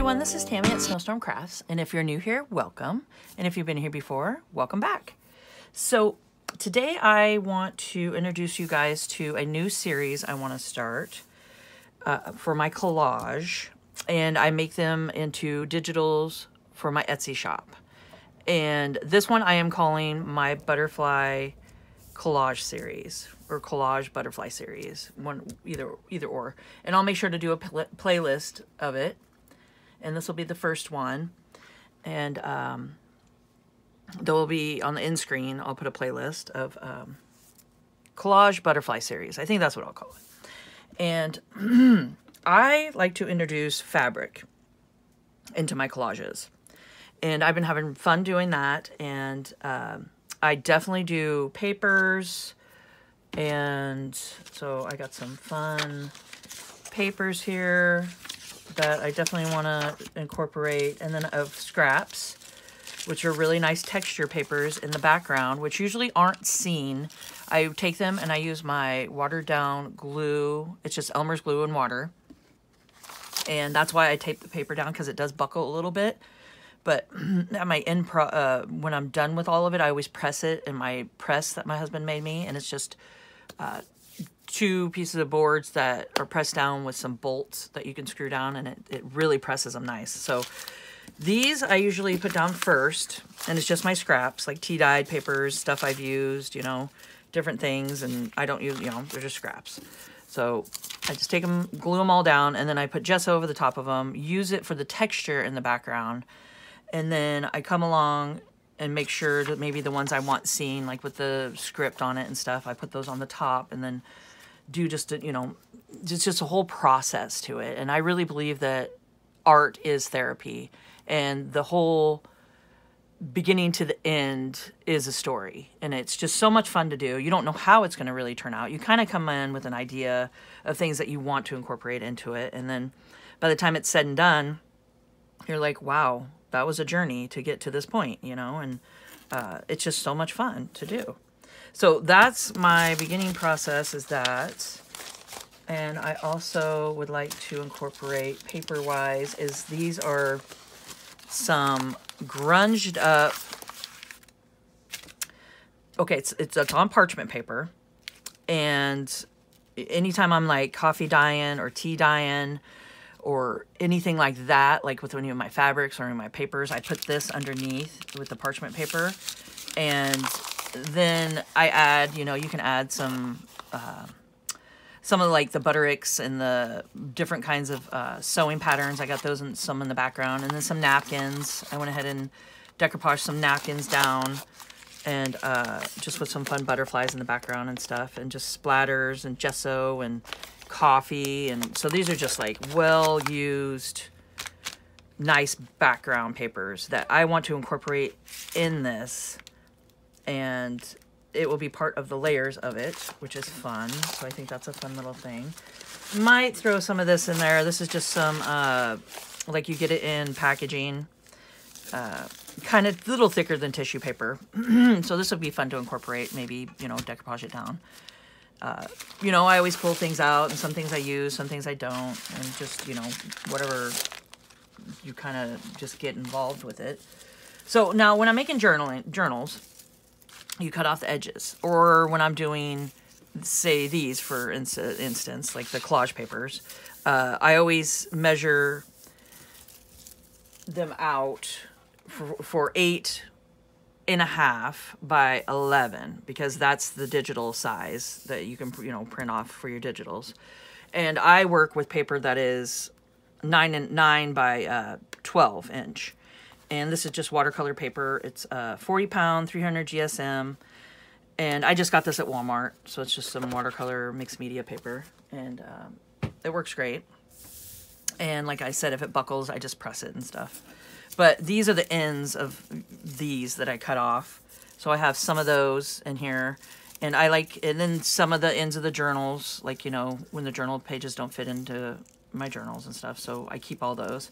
everyone, this is Tammy at Snowstorm Crafts, and if you're new here, welcome, and if you've been here before, welcome back. So today I want to introduce you guys to a new series I want to start for my collage, and I make them into digitals for my Etsy shop. And this one I am calling my Butterfly Collage series, or Collage Butterfly series, either or. And I'll make sure to do a playlist of it. And this will be the first one. And there will be on the end screen, I'll put a playlist of Collage Butterfly series. I think that's what I'll call it. And I like to introduce fabric into my collages. And I've been having fun doing that. And I definitely do papers. And so I got some fun papers here that I definitely want to incorporate. And then of scraps, which are really nice texture papers in the background, which usually aren't seen. I take them and I use my watered down glue. It's just Elmer's glue and water. And that's why I tape the paper down, because it does buckle a little bit. But at my end, when I'm done with all of it, I always press it in my press that my husband made me. And it's just 2 pieces of boards that are pressed down with some bolts that you can screw down. And it really presses them nice. So these I usually put down first. And it's just my scraps, like tea-dyed papers, stuff I've used, you know, different things. And I don't use, you know, they're just scraps. So I just take them, glue them all down. And then I put gesso over the top of them. Use it for the texture in the background. And then I come along and make sure that maybe the ones I want seen, like with the script on it and stuff, I put those on the top, and then do just, you know, just a whole process to it. And I really believe that art is therapy, and the whole beginning to the end is a story. And it's just so much fun to do. You don't know how it's going to really turn out. You kind of come in with an idea of things that you want to incorporate into it. And then by the time it's said and done, you're like, wow, that was a journey to get to this point, you know, and it's just so much fun to do. So that's my beginning process, is that. And I also would like to incorporate paper-wise, is these are some grunged up, okay, it's on parchment paper. And anytime I'm like coffee dyeing or tea dyeing, or anything like that, like with any of my fabrics or any of my papers, I put this underneath with the parchment paper. And then I add, you know, you can add some of like the buttericks and the different kinds of sewing patterns. I got those and some in the background. And then some napkins. I went ahead and decoupaged some napkins down, and just with some fun butterflies in the background and stuff, and just splatters and gesso and coffee. And so these are just like well used, nice background papers that I want to incorporate in this, and it will be part of the layers of it, which is fun. So I think that's a fun little thing. Might throw some of this in there. This is just some like you get it in packaging, kind of a little thicker than tissue paper. So this would be fun to incorporate, maybe, you know, decoupage it down. You know, I always pull things out, and some things I use, some things I don't, and just, you know, whatever, you kind of just get involved with it. So now when I'm making journals, you cut off the edges. Or when I'm doing, say, these, for instance, like the collage papers, I always measure them out for 8.5 by 11, because that's the digital size that you can, you know, print off for your digitals. And I work with paper that is 9 by 12 inch. And this is just watercolor paper. It's 40 pound, 300 GSM. And I just got this at Walmart. So it's just some watercolor mixed media paper. And it works great. And like I said, if it buckles, I just press it and stuff. But these are the ends of these that I cut off. So I have some of those in here. And then some of the ends of the journals, like, you know, when the journal pages don't fit into my journals and stuff. So I keep all those.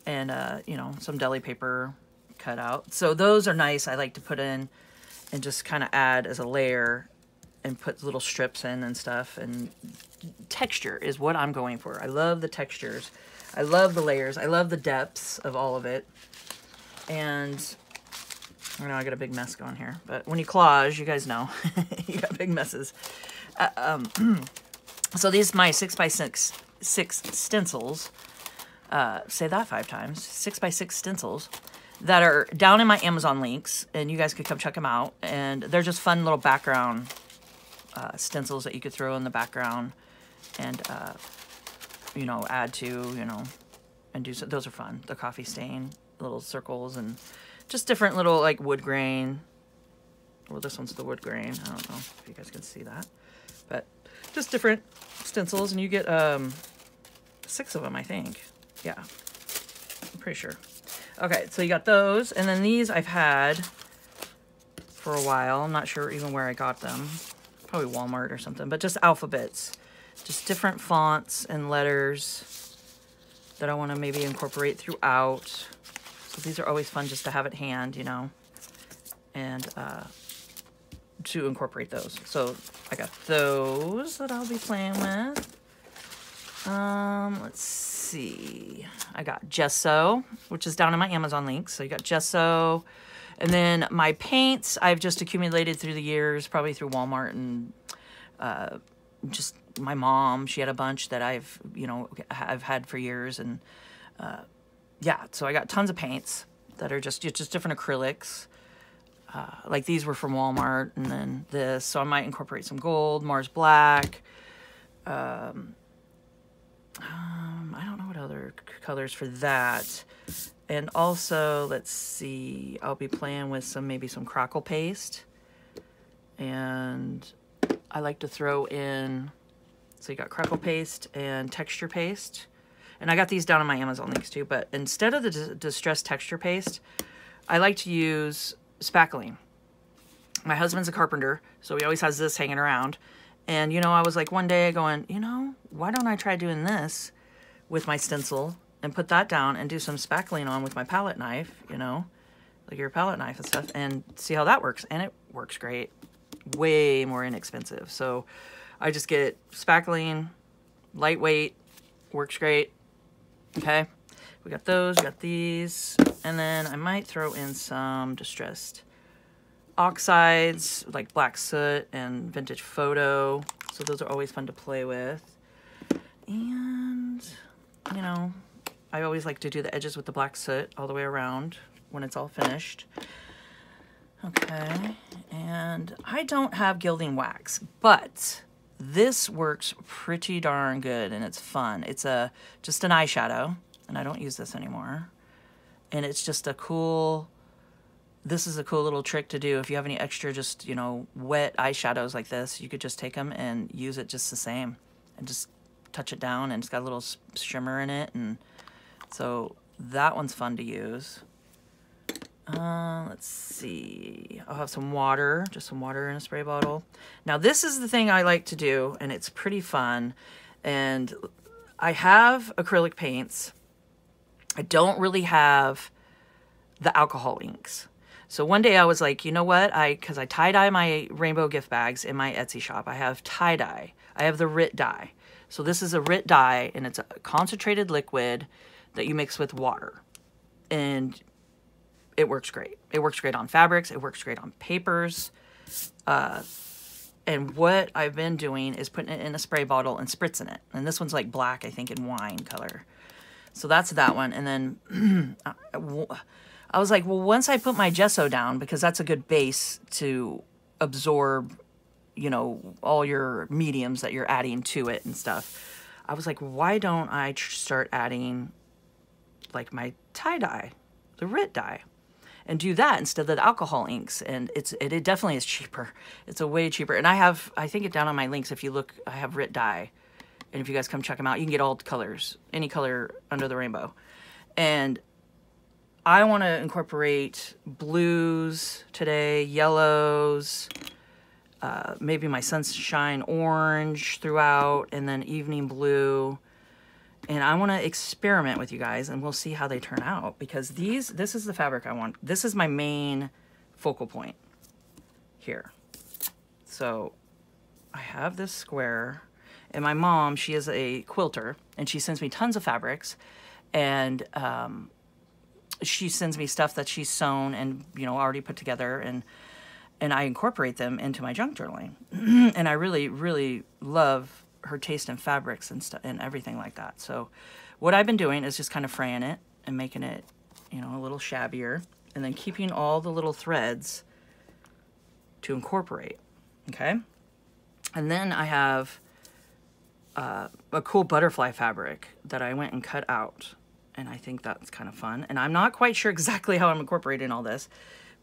And, you know, some deli paper cut out. So those are nice. I like to put in and just kind of add as a layer and put little strips in and stuff. And texture is what I'm going for. I love the textures. I love the layers. I love the depths of all of it. And I know I got a big mess going here, but when you collage, you guys know, you got big messes. So these are my 6x6 stencils. Say that 5 times. 6x6 stencils that are down in my Amazon links, and you guys could come check them out. And they're just fun little background stencils that you could throw in the background and, you know, add to, you know, and do so. Those are fun. The coffee stain, little circles, and just different little, like, wood grain. Well, this one's the wood grain. I don't know if you guys can see that. But just different stencils, and you get 6 of them, I think. Yeah, I'm pretty sure. Okay, so you got those, and then these I've had for a while. I'm not sure even where I got them. Probably Walmart or something, but just alphabets. Just different fonts and letters that I want to maybe incorporate throughout. So these are always fun just to have at hand, you know, and to incorporate those. So I got those that I'll be playing with. Let's see. I got gesso, which is down in my Amazon links. So you got gesso. And then my paints, I've just accumulated through the years, probably through Walmart and just my mom. She had a bunch that I've had for years. And yeah, so I got tons of paints that are just different acrylics. Like these were from Walmart, and then this. So I might incorporate some gold, Mars Black. I don't know what other colors for that. And also, let's see, I'll be playing with maybe some crackle paste. And I like to throw in, so you got crackle paste and texture paste. And I got these down on my Amazon links too, but instead of the distressed texture paste, I like to use spackling. My husband's a carpenter, so he always has this hanging around. And, you know, I was like one day going, you know, why don't I try doing this with my stencil and put that down and do some spackling on with my palette knife, you know, like your palette knife and stuff, and see how that works. And it works great. Way more inexpensive. So I just get spackling, lightweight, works great. Okay. We got those, we got these, and then I might throw in some distressed oxides like black soot and vintage photo. So those are always fun to play with. And, you know, I always like to do the edges with the black soot all the way around when it's all finished. Okay, and I don't have gilding wax, but this works pretty darn good and it's fun. It's just an eyeshadow, and I don't use this anymore. And it's just a cool, this is a cool little trick to do. If you have any extra just, you know, wet eyeshadows like this, you could just take them and use it just the same and just touch it down, and it's got a little shimmer in it. And so that one's fun to use. Let's see. I'll have some water, just some water in a spray bottle. Now this is the thing I like to do, and it's pretty fun. And I have acrylic paints. I don't really have the alcohol inks. So one day I was like, you know what? Because I tie-dye my rainbow gift bags in my Etsy shop. I have tie-dye. I have the RIT dye. So this is a RIT dye, and it's a concentrated liquid that you mix with water. And it works great. It works great on fabrics. It works great on papers. And what I've been doing is putting it in a spray bottle and spritzing it. And this one's like black, I think, in wine color. So that's that one. And then I was like, well, once I put my gesso down, because that's a good base to absorb, you know, all your mediums that you're adding to it and stuff. I was like, why don't I start adding like my tie-dye, the RIT dye, and do that instead of the alcohol inks? And it definitely is cheaper. It's a way cheaper. And I think it down on my links. If you look, I have RIT dye. And if you guys come check them out, you can get all the colors, any color under the rainbow. And I want to incorporate blues today, yellows, maybe my sunshine orange throughout, and then evening blue. And I want to experiment with you guys, and we'll see how they turn out, because this is the fabric I want. This is my main focal point here. So I have this square, and my mom, she is a quilter, and she sends me tons of fabrics, and she sends me stuff that she's sewn and, you know, already put together, and I incorporate them into my junk journaling. And I really, really love her taste in fabrics and stuff and everything like that. So what I've been doing is just kind of fraying it and making it, you know, a little shabbier, and then keeping all the little threads to incorporate. Okay. And then I have a cool butterfly fabric that I went and cut out, and I think that's kind of fun. And I'm not quite sure exactly how I'm incorporating all this,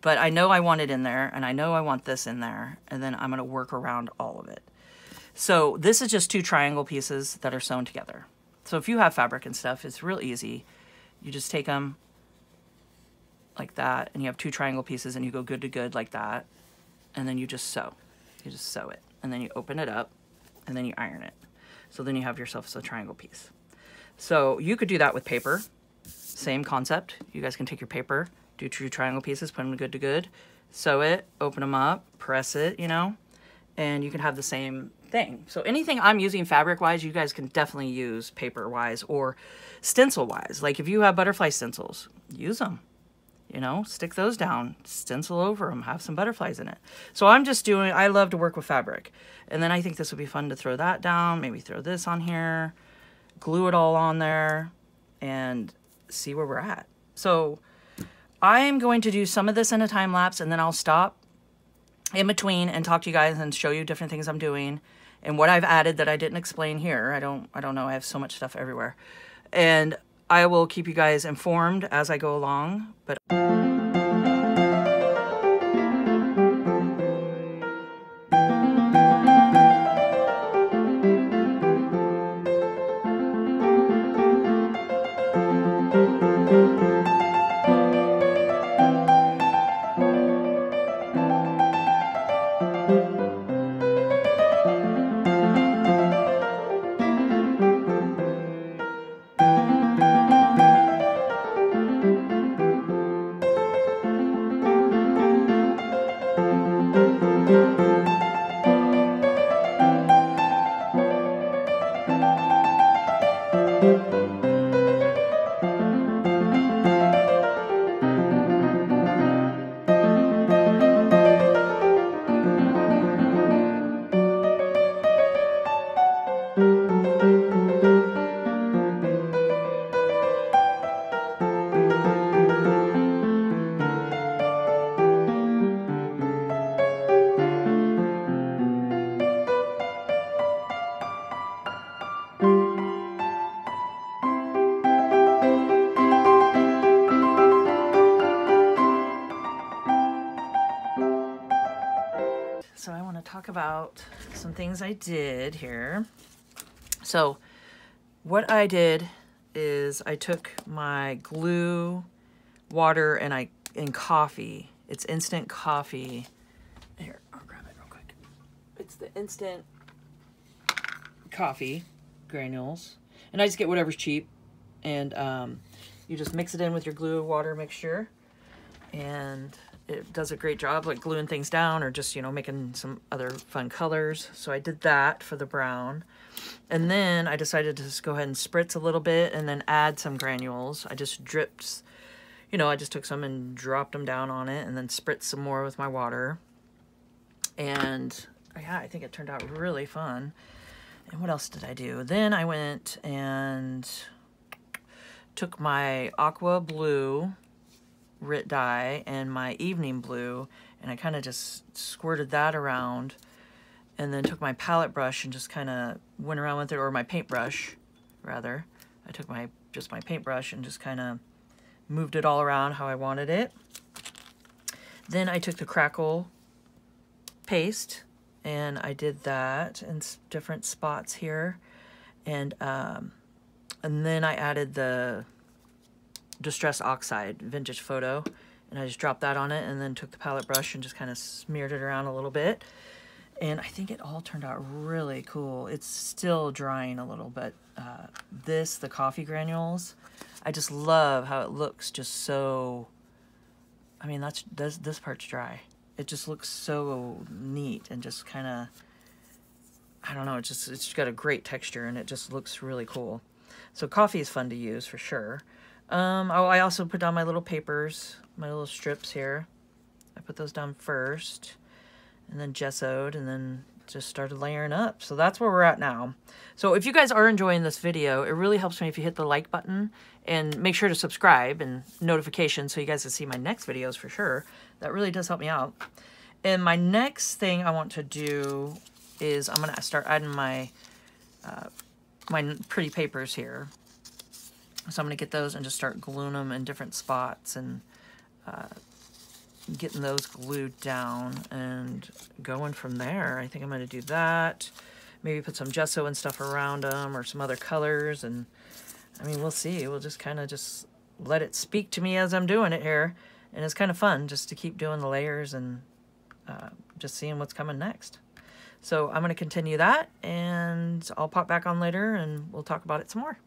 but I know I want it in there, and I know I want this in there, and then I'm going to work around all of it. So this is just 2 triangle pieces that are sewn together. So if you have fabric and stuff, it's real easy. You just take them like that, and you have 2 triangle pieces, and you go good to good like that, and then you just sew. You just sew it, and then you open it up, and then you iron it. So then you have yourself a triangle piece. So you could do that with paper. Same concept. You guys can take your paper, do 2 triangle pieces, put them good to good, sew it, open them up, press it, you know, and you can have the same thing. So anything I'm using fabric-wise, you guys can definitely use paper-wise or stencil-wise. Like if you have butterfly stencils, use them. You know, stick those down, stencil over them, have some butterflies in it. So I'm just doing, I love to work with fabric. And then I think this would be fun to throw that down, maybe throw this on here, glue it all on there, and see where we're at. So I am going to do some of this in a time lapse, and then I'll stop in between and talk to you guys and show you different things I'm doing and what I've added that I didn't explain here. I don't know, I have so much stuff everywhere. And I will keep you guys informed as I go along, but talk about some things I did here. So what I did is I took my glue, water, and coffee. It's instant coffee. Here, I'll grab it real quick. It's the instant coffee granules. And I just get whatever's cheap. And you just mix it in with your glue water mixture. And it does a great job like gluing things down or just, you know, making some other fun colors. So I did that for the brown. And then I decided to just go ahead and spritz a little bit and then add some granules. I just dripped, you know, I just took some and dropped them down on it and then spritzed some more with my water. And yeah, I think it turned out really fun. And what else did I do? Then I went and took my aqua blue Rit dye and my evening blue, and I kind of just squirted that around, and then took my palette brush and just kind of went around with it, or my paintbrush rather. I took my paintbrush and just kind of moved it all around how I wanted it. Then I took the crackle paste and I did that in different spots here, and then I added the Distress Oxide Vintage Photo, and I just dropped that on it and then took the palette brush and just kind of smeared it around a little bit, and I think it all turned out really cool. It's still drying a little, but the coffee granules, I just love how it looks. Just so, I mean, this part's dry. It just looks so neat and just kind of I don't know, it's just got a great texture and it just looks really cool. So coffee is fun to use for sure. Oh, I also put down my little papers, my little strips here. I put those down first and then gessoed and then just started layering up. So that's where we're at now. So if you guys are enjoying this video, it really helps me if you hit the like button and make sure to subscribe and notifications so you guys can see my next videos for sure. That really does help me out. And my next thing I want to do is I'm going to start adding my my pretty papers here. So I'm going to get those and just start gluing them in different spots and getting those glued down and going from there. I think I'm going to do that. Maybe put some gesso and stuff around them or some other colors. And I mean, we'll see. We'll just kind of just let it speak to me as I'm doing it here. And it's kind of fun just to keep doing the layers and just seeing what's coming next. So I'm going to continue that and I'll pop back on later and we'll talk about it some more.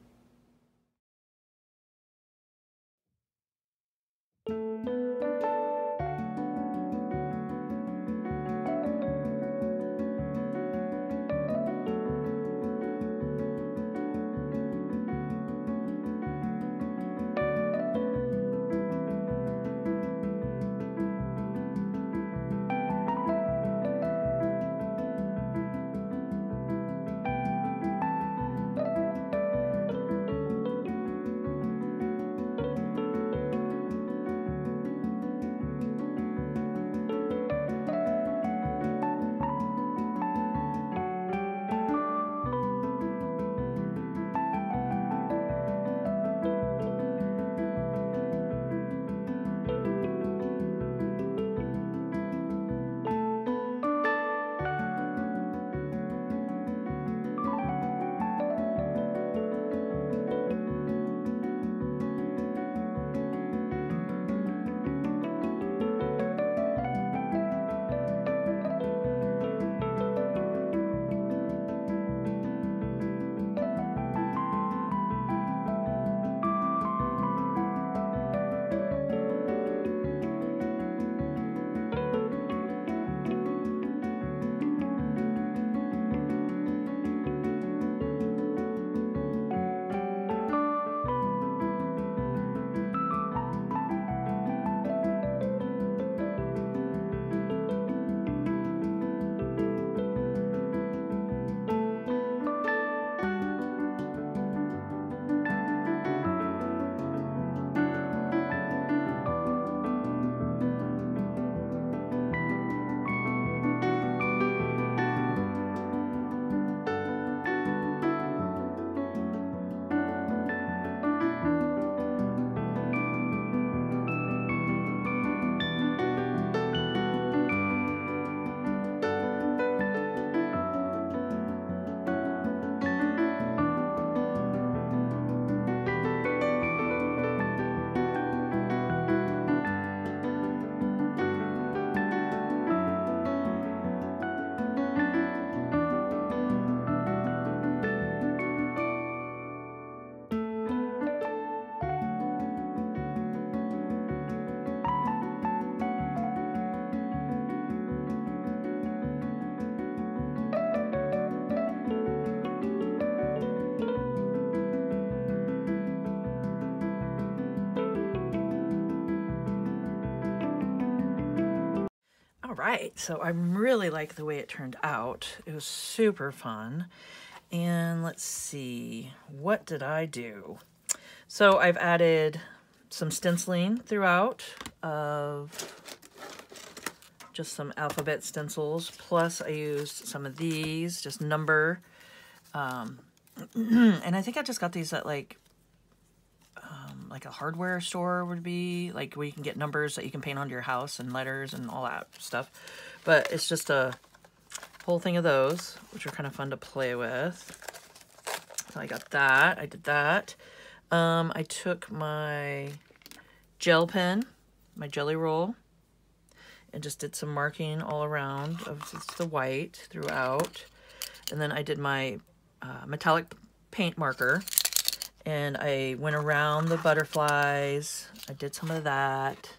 Right, so I really like the way it turned out. It was super fun. And let's see, what did I do? So I've added some stenciling throughout of just some alphabet stencils. Plus I used some of these, just number. And I think I just got these at like a hardware store would be, like where you can get numbers that you can paint onto your house and letters and all that stuff. But it's just a whole thing of those, which are kind of fun to play with. So I got that. I did that. I took my gel pen, my jelly roll, and just did some marking all around of just the white throughout. And then I did my metallic paint marker. And I went around the butterflies. I did some of that,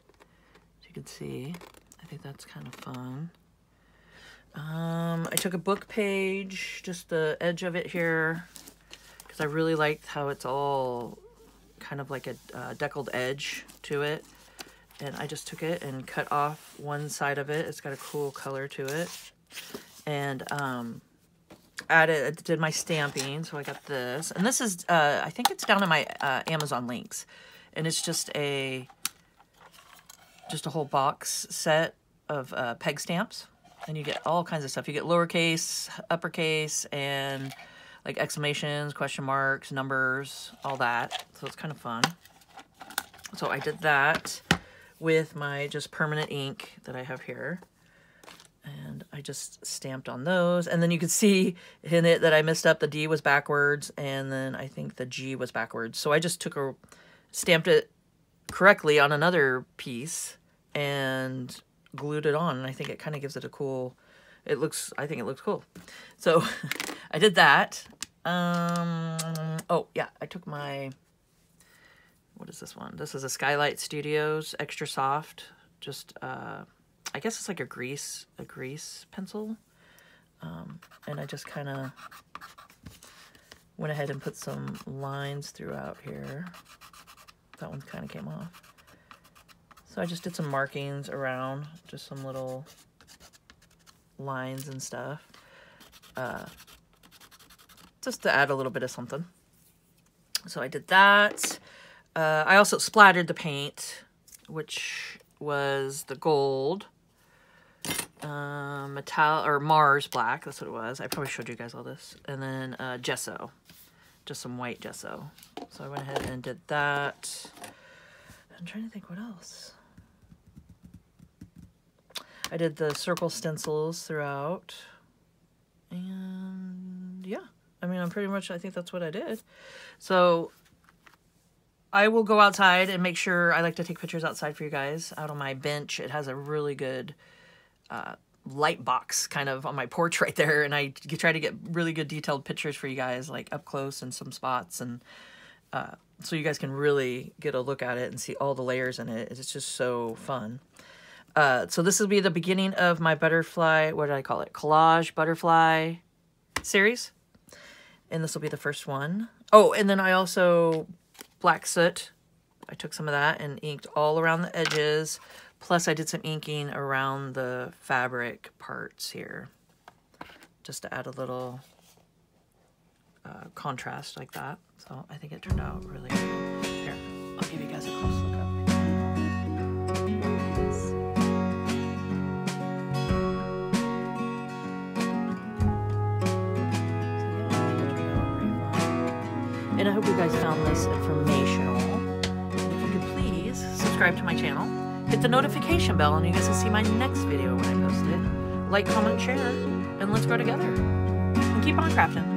as you can see. I think that's kind of fun. I took a book page, just the edge of it here, because I really liked how it's all kind of like a deckled edge to it. And I just took it and cut off one side of it. It's got a cool color to it. And did my stamping, so I got this. And this is, I think it's down in my Amazon links. And it's just a whole box set of peg stamps. And you get all kinds of stuff. You get lowercase, uppercase, and like exclamations, question marks, numbers, all that. So it's kind of fun. So I did that with my just permanent ink that I have here. And I just stamped on those. And then you could see in it that I messed up. The D was backwards, and then I think the G was backwards. So I just stamped it correctly on another piece and glued it on. And I think it kind of gives it a cool, I think it looks cool. So I did that. Oh yeah, I took my, what is this one? This is a Skylight Studios Extra Soft, just, I guess it's like a grease pencil. And I just kind of went ahead and put some lines throughout here. That one kind of came off. So I just did some markings around, just some little lines and stuff. Just to add a little bit of something. So I did that. I also splattered the paint, which was the gold. Mars black, that's what it was. I probably showed you guys all this. And then gesso, just some white gesso. So I went ahead and did that. I'm trying to think what else. I did the circle stencils throughout. And yeah, I mean, I think that's what I did. So I will go outside and make sure, I like to take pictures outside for you guys. Out on my bench, it has a really good light box kind of on my porch right there, and I try to get really good detailed pictures for you guys, like up close in some spots, and so you guys can really get a look at it and see all the layers in it. It's just so fun. So this will be the beginning of my butterfly, what did I call it? Collage butterfly series. And this will be the first one. Oh, and then I also black soot. I took some of that and inked all around the edges. Plus I did some inking around the fabric parts here, just to add a little contrast like that. So I think it turned out really good. Here, I'll give you guys a close look up. And I hope you guys found this informational. If you could please subscribe to my channel, hit the notification bell, and you guys will see my next video when I post it. Like, comment, share, and let's grow together. And keep on crafting.